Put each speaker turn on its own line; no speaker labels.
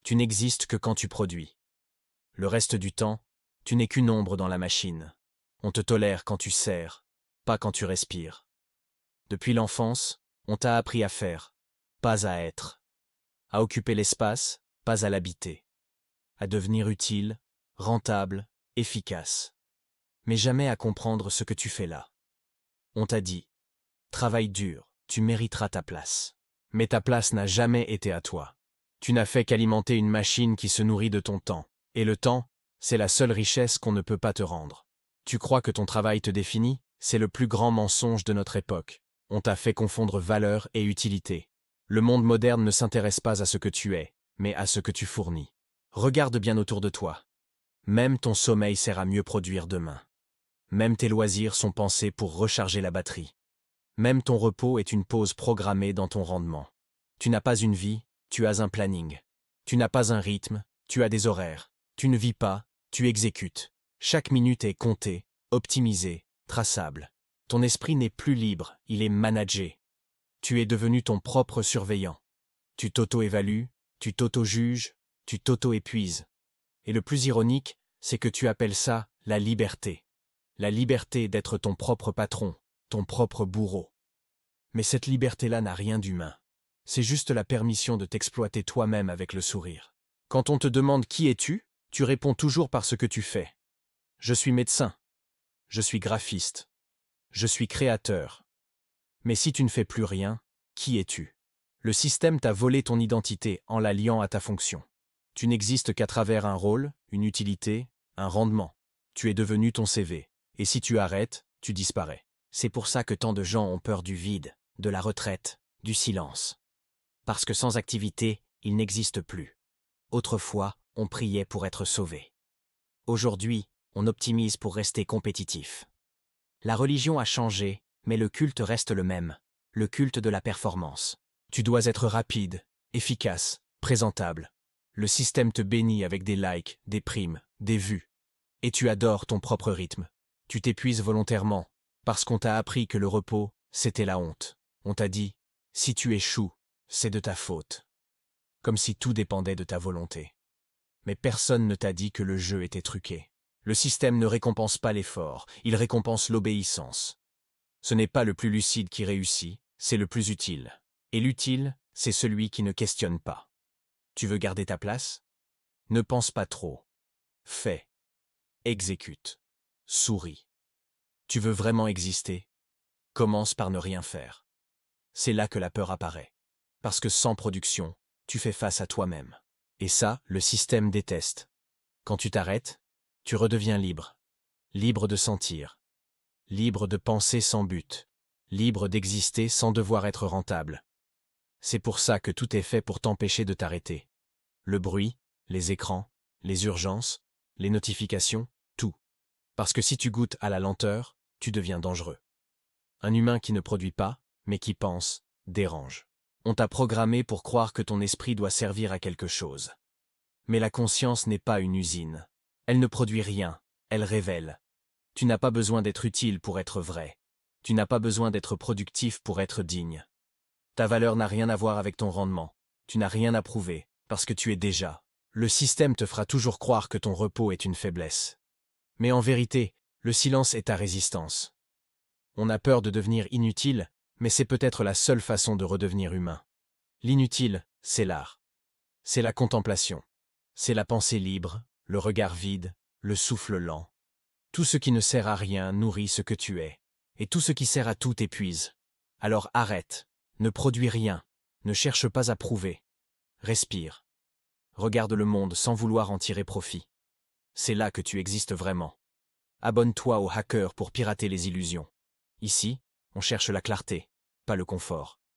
Tu n'existes que quand tu produis. Le reste du temps, tu n'es qu'une ombre dans la machine. On te tolère quand tu sers, pas quand tu respires. Depuis l'enfance, on t'a appris à faire, pas à être. À occuper l'espace, pas à l'habiter. À devenir utile, rentable, efficace. Mais jamais à comprendre ce que tu fais là. On t'a dit, travaille dur, tu mériteras ta place. Mais ta place n'a jamais été à toi. Tu n'as fait qu'alimenter une machine qui se nourrit de ton temps. Et le temps, c'est la seule richesse qu'on ne peut pas te rendre. Tu crois que ton travail te définit? C'est le plus grand mensonge de notre époque. On t'a fait confondre valeur et utilité. Le monde moderne ne s'intéresse pas à ce que tu es, mais à ce que tu fournis. Regarde bien autour de toi. Même ton sommeil sert à mieux produire demain. Même tes loisirs sont pensés pour recharger la batterie. Même ton repos est une pause programmée dans ton rendement. Tu n'as pas une vie, tu as un planning. Tu n'as pas un rythme, tu as des horaires. Tu ne vis pas, tu exécutes. Chaque minute est comptée, optimisée, traçable. Ton esprit n'est plus libre, il est managé. Tu es devenu ton propre surveillant. Tu t'auto-évalues, tu t'auto-juges, tu t'auto-épuises. Et le plus ironique, c'est que tu appelles ça la liberté. La liberté d'être ton propre patron, ton propre bourreau. Mais cette liberté-là n'a rien d'humain. C'est juste la permission de t'exploiter toi-même avec le sourire. Quand on te demande qui es-tu, tu réponds toujours par ce que tu fais. Je suis médecin. Je suis graphiste. Je suis créateur. Mais si tu ne fais plus rien, qui es-tu? Le système t'a volé ton identité en la liant à ta fonction. Tu n'existes qu'à travers un rôle, une utilité, un rendement. Tu es devenu ton CV. Et si tu arrêtes, tu disparais. C'est pour ça que tant de gens ont peur du vide, de la retraite, du silence. Parce que sans activité, il n'existe plus. Autrefois, on priait pour être sauvé. Aujourd'hui, on optimise pour rester compétitif. La religion a changé, mais le culte reste le même, le culte de la performance. Tu dois être rapide, efficace, présentable. Le système te bénit avec des likes, des primes, des vues. Et tu adores ton propre rythme. Tu t'épuises volontairement, parce qu'on t'a appris que le repos, c'était la honte. On t'a dit, si tu échoues, c'est de ta faute. Comme si tout dépendait de ta volonté. Mais personne ne t'a dit que le jeu était truqué. Le système ne récompense pas l'effort, il récompense l'obéissance. Ce n'est pas le plus lucide qui réussit, c'est le plus utile. Et l'utile, c'est celui qui ne questionne pas. Tu veux garder ta place? Ne pense pas trop. Fais. Exécute. Souris. Tu veux vraiment exister? Commence par ne rien faire. C'est là que la peur apparaît. Parce que sans production, tu fais face à toi-même. Et ça, le système déteste. Quand tu t'arrêtes, tu redeviens libre. Libre de sentir. Libre de penser sans but. Libre d'exister sans devoir être rentable. C'est pour ça que tout est fait pour t'empêcher de t'arrêter. Le bruit, les écrans, les urgences, les notifications, tout. Parce que si tu goûtes à la lenteur, tu deviens dangereux. Un humain qui ne produit pas, mais qui pense, dérange. On t'a programmé pour croire que ton esprit doit servir à quelque chose. Mais la conscience n'est pas une usine. Elle ne produit rien, elle révèle. Tu n'as pas besoin d'être utile pour être vrai. Tu n'as pas besoin d'être productif pour être digne. Ta valeur n'a rien à voir avec ton rendement. Tu n'as rien à prouver, parce que tu es déjà. Le système te fera toujours croire que ton repos est une faiblesse. Mais en vérité, le silence est ta résistance. On a peur de devenir inutile, mais c'est peut-être la seule façon de redevenir humain. L'inutile, c'est l'art. C'est la contemplation. C'est la pensée libre, le regard vide, le souffle lent. Tout ce qui ne sert à rien nourrit ce que tu es, et tout ce qui sert à tout t'épuise. Alors arrête, ne produis rien, ne cherche pas à prouver. Respire. Regarde le monde sans vouloir en tirer profit. C'est là que tu existes vraiment. Abonne-toi au hacker pour pirater les illusions. Ici, on cherche la clarté, pas le confort.